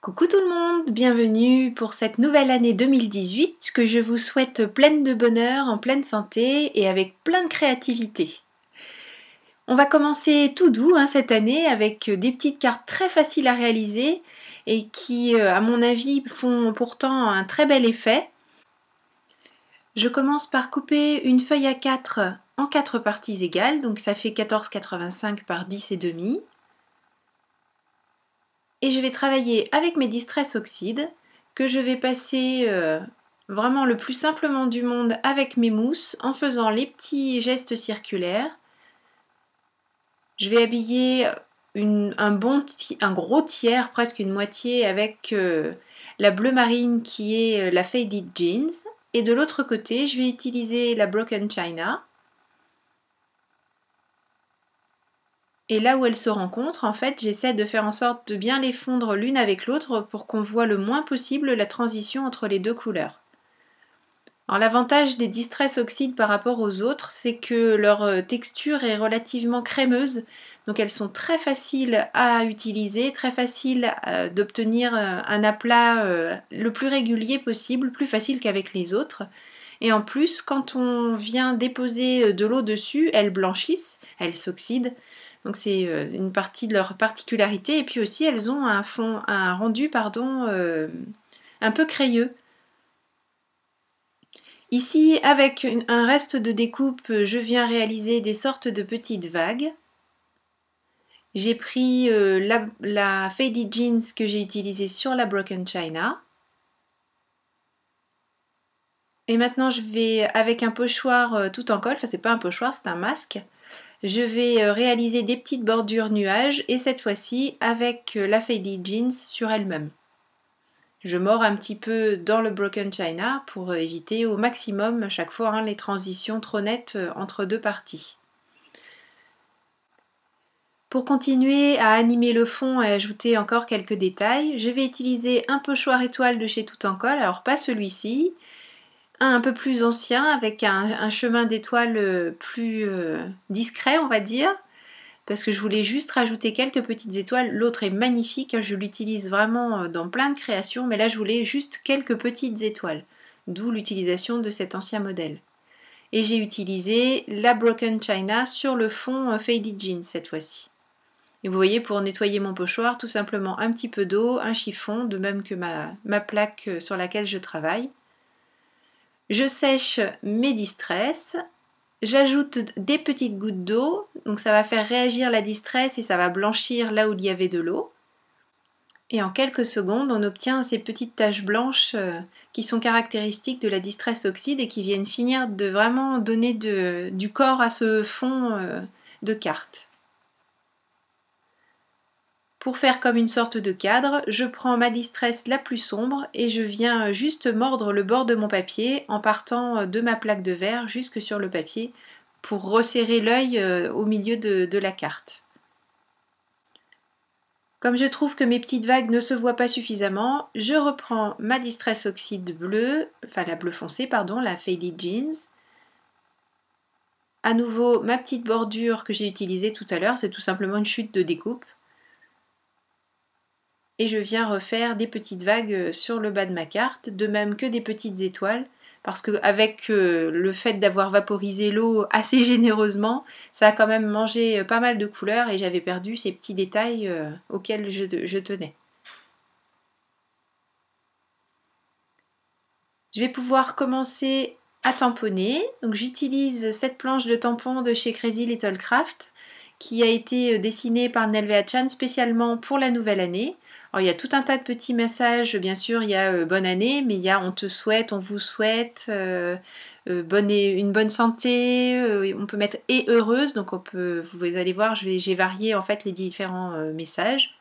Coucou tout le monde, bienvenue pour cette nouvelle année 2018 que je vous souhaite pleine de bonheur, en pleine santé et avec plein de créativité. On va commencer tout doux cette année avec des petites cartes très faciles à réaliser et qui, à mon avis, font pourtant un très bel effet. Je commence par couper une feuille à 4 en 4 parties égales, donc ça fait 14,85 par 10 et demi. Et je vais travailler avec mes Distress Oxide que je vais passer vraiment le plus simplement du monde avec mes mousses en faisant les petits gestes circulaires. Je vais habiller un gros tiers, presque une moitié, avec la bleu marine qui est la Faded Jeans. Et de l'autre côté, je vais utiliser la Broken China. Et là où elles se rencontrent, en fait, j'essaie de faire en sorte de bien les fondre l'une avec l'autre pour qu'on voit le moins possible la transition entre les deux couleurs. Alors l'avantage des Distress Oxide par rapport aux autres, c'est que leur texture est relativement crémeuse, donc elles sont très faciles à utiliser, très faciles d'obtenir un aplat le plus régulier possible, plus facile qu'avec les autres. Et en plus, quand on vient déposer de l'eau dessus, elles blanchissent, elles s'oxydent. Donc c'est une partie de leur particularité. Et puis aussi, elles ont un rendu un peu crayeux. Ici, avec un reste de découpe, je viens réaliser des sortes de petites vagues. J'ai pris la Faded Jeans que j'ai utilisée sur la Broken China. Et maintenant, je vais, avec un pochoir tout en colle, enfin c'est pas un pochoir, c'est un masque, je vais réaliser des petites bordures nuages et cette fois-ci avec la Faded Jeans sur elle-même. Je mords un petit peu dans le Broken China pour éviter au maximum à chaque fois les transitions trop nettes entre deux parties. Pour continuer à animer le fond et ajouter encore quelques détails, je vais utiliser un pochoir étoile de chez Tout en Colle, alors pas celui-ci, un peu plus ancien avec un chemin d'étoiles plus discret on va dire, parce que je voulais juste rajouter quelques petites étoiles. L'autre est magnifique, je l'utilise vraiment dans plein de créations, mais là je voulais juste quelques petites étoiles, d'où l'utilisation de cet ancien modèle. Et j'ai utilisé la Broken China sur le fond Faded Jeans cette fois-ci. Et vous voyez, pour nettoyer mon pochoir, tout simplement un petit peu d'eau, un chiffon, de même que ma plaque sur laquelle je travaille. Je sèche mes Distress. J'ajoute des petites gouttes d'eau, donc ça va faire réagir la Distress et ça va blanchir là où il y avait de l'eau. Et en quelques secondes, on obtient ces petites taches blanches qui sont caractéristiques de la Distress Oxide et qui viennent finir de vraiment donner du corps à ce fond de carte. Pour faire comme une sorte de cadre, je prends ma Distress la plus sombre et je viens juste mordre le bord de mon papier en partant de ma plaque de verre jusque sur le papier pour resserrer l'œil au milieu de la carte. Comme je trouve que mes petites vagues ne se voient pas suffisamment, je reprends ma Distress Oxide bleue, enfin la bleu foncé pardon, la Faded Jeans. À nouveau ma petite bordure que j'ai utilisée tout à l'heure, c'est tout simplement une chute de découpe. Et je viens refaire des petites vagues sur le bas de ma carte, de même que des petites étoiles, parce qu'avec le fait d'avoir vaporisé l'eau assez généreusement, ça a quand même mangé pas mal de couleurs et j'avais perdu ces petits détails auxquels je tenais. Je vais pouvoir commencer à tamponner. Donc j'utilise cette planche de tampon de chez Crazy Little Craft qui a été dessinée par Nelvea Chan spécialement pour la nouvelle année. Alors il y a tout un tas de petits messages, bien sûr il y a bonne année, mais il y a on te souhaite, on vous souhaite, une bonne santé, on peut mettre et heureuse, donc vous allez voir, j'ai varié en fait les différents messages.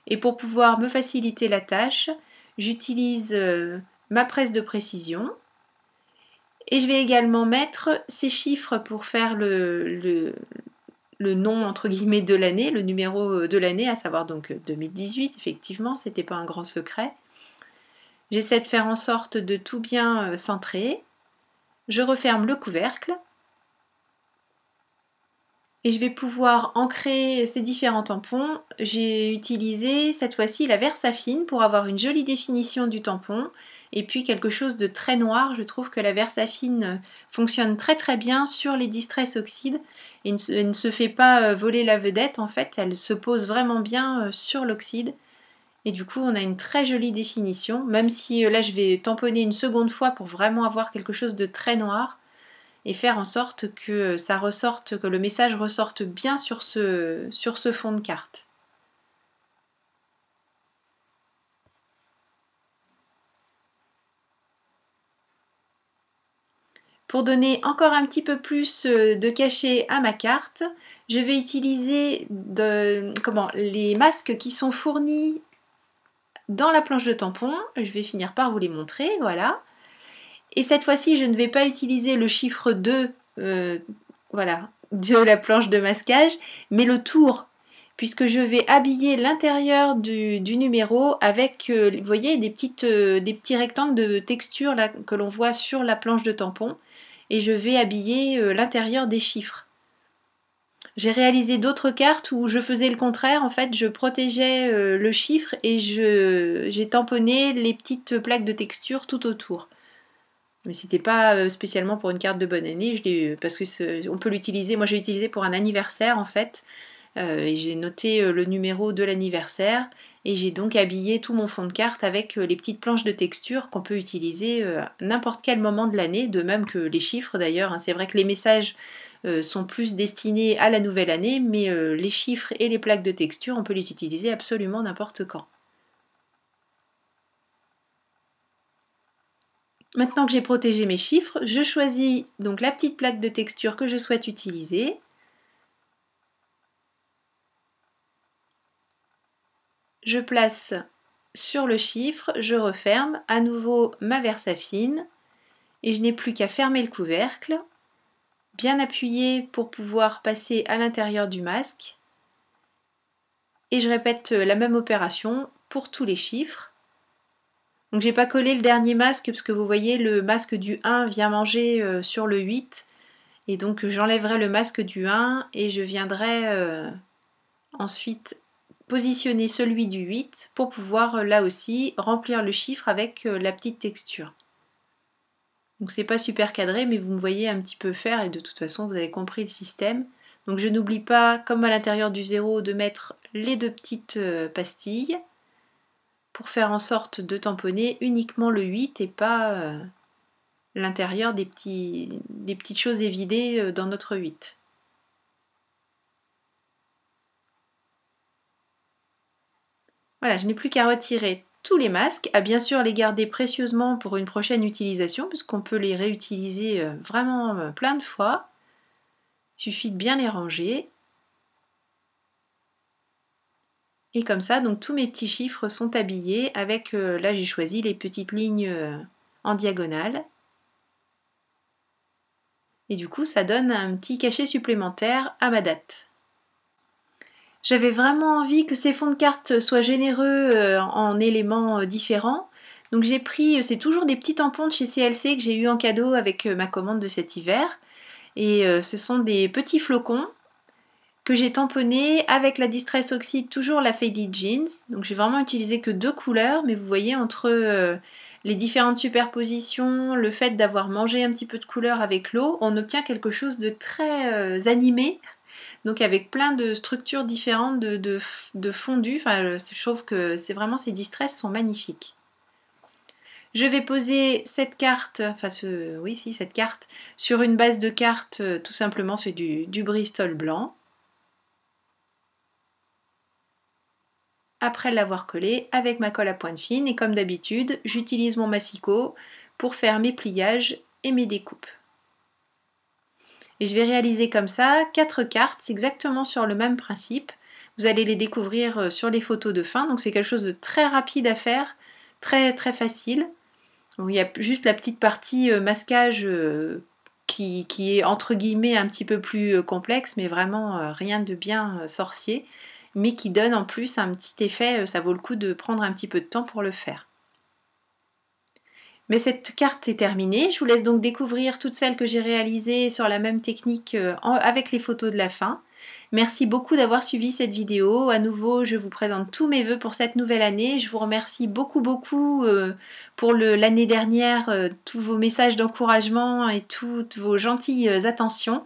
Et pour pouvoir me faciliter la tâche, j'utilise ma presse de précision. Et je vais également mettre ces chiffres pour faire le nom entre guillemets de l'année, le numéro de l'année, à savoir donc 2018, effectivement, c'était pas un grand secret. J'essaie de faire en sorte de tout bien centrer. Je referme le couvercle. Et je vais pouvoir ancrer ces différents tampons. J'ai utilisé cette fois-ci la Versafine pour avoir une jolie définition du tampon. Et puis quelque chose de très noir. Je trouve que la Versafine fonctionne très très bien sur les Distress Oxide. Et ne se fait pas voler la vedette en fait. Elle se pose vraiment bien sur l'oxyde. Et du coup on a une très jolie définition. Même si là je vais tamponner une seconde fois pour vraiment avoir quelque chose de très noir et faire en sorte que ça ressorte, que le message ressorte bien sur ce fond de carte. Pour donner encore un petit peu plus de cachet à ma carte, je vais utiliser les masques qui sont fournis dans la planche de tampon. Je vais finir par vous les montrer, voilà. Et cette fois-ci, je ne vais pas utiliser le chiffre 2 voilà, de la planche de masquage, mais le tour, puisque je vais habiller l'intérieur du numéro avec, vous voyez, des petits rectangles de texture là, que l'on voit sur la planche de tampon, et je vais habiller l'intérieur des chiffres. J'ai réalisé d'autres cartes où je faisais le contraire, en fait je protégeais le chiffre et j'ai tamponné les petites plaques de texture tout autour. Mais c'était pas spécialement pour une carte de bonne année, parce que on peut l'utiliser. Moi, j'ai utilisé pour un anniversaire en fait, et j'ai noté le numéro de l'anniversaire, et j'ai donc habillé tout mon fond de carte avec les petites planches de texture qu'on peut utiliser à n'importe quel moment de l'année, de même que les chiffres d'ailleurs. Hein. C'est vrai que les messages sont plus destinés à la nouvelle année, mais les chiffres et les plaques de texture, on peut les utiliser absolument n'importe quand. Maintenant que j'ai protégé mes chiffres, je choisis donc la petite plaque de texture que je souhaite utiliser. Je place sur le chiffre, je referme à nouveau ma Versafine et je n'ai plus qu'à fermer le couvercle, bien appuyer pour pouvoir passer à l'intérieur du masque. Et je répète la même opération pour tous les chiffres. Donc j'ai pas collé le dernier masque parce que vous voyez le masque du 1 vient manger sur le 8. Et donc j'enlèverai le masque du 1 et je viendrai ensuite positionner celui du 8 pour pouvoir là aussi remplir le chiffre avec la petite texture. Donc c'est pas super cadré mais vous me voyez un petit peu faire et de toute façon vous avez compris le système. Donc je n'oublie pas, comme à l'intérieur du 0, de mettre les deux petites pastilles pour faire en sorte de tamponner uniquement le 8 et pas l'intérieur des petites choses évidées dans notre 8. Voilà, je n'ai plus qu'à retirer tous les masques, à bien sûr les garder précieusement pour une prochaine utilisation, puisqu'on peut les réutiliser vraiment plein de fois. Il suffit de bien les ranger. Et comme ça, donc tous mes petits chiffres sont habillés avec, là j'ai choisi les petites lignes en diagonale. Et du coup, ça donne un petit cachet supplémentaire à ma date. J'avais vraiment envie que ces fonds de cartes soient généreux en éléments différents. Donc j'ai pris, c'est toujours des petits tampons de chez CLC que j'ai eu en cadeau avec ma commande de cet hiver. Et ce sont des petits flocons que j'ai tamponnés avec la Distress Oxide, toujours la Faded Jeans. Donc j'ai vraiment utilisé que 2 couleurs, mais vous voyez entre les différentes superpositions, le fait d'avoir mangé un petit peu de couleur avec l'eau, on obtient quelque chose de très animé. Donc avec plein de structures différentes de fondus. Enfin, je trouve que c'est vraiment, ces Distress sont magnifiques. Je vais poser cette carte, cette carte, sur une base de carte, tout simplement c'est du Bristol blanc. Après l'avoir collé avec ma colle à pointe fine, et comme d'habitude, j'utilise mon massicot pour faire mes pliages et mes découpes. Et je vais réaliser comme ça 4 cartes, exactement sur le même principe. Vous allez les découvrir sur les photos de fin, donc c'est quelque chose de très rapide à faire, très très facile. Donc, il y a juste la petite partie masquage qui est entre guillemets un petit peu plus complexe, mais vraiment rien de bien sorcier, mais qui donne en plus un petit effet, ça vaut le coup de prendre un petit peu de temps pour le faire. Mais cette carte est terminée, je vous laisse donc découvrir toutes celles que j'ai réalisées sur la même technique avec les photos de la fin. Merci beaucoup d'avoir suivi cette vidéo. À nouveau, je vous présente tous mes vœux pour cette nouvelle année. Je vous remercie beaucoup pour l'année dernière, tous vos messages d'encouragement et toutes vos gentilles attentions.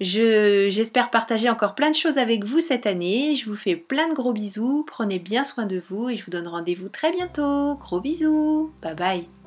J'espère partager encore plein de choses avec vous cette année. Je vous fais plein de gros bisous. Prenez bien soin de vous et je vous donne rendez-vous très bientôt. Gros bisous. Bye bye.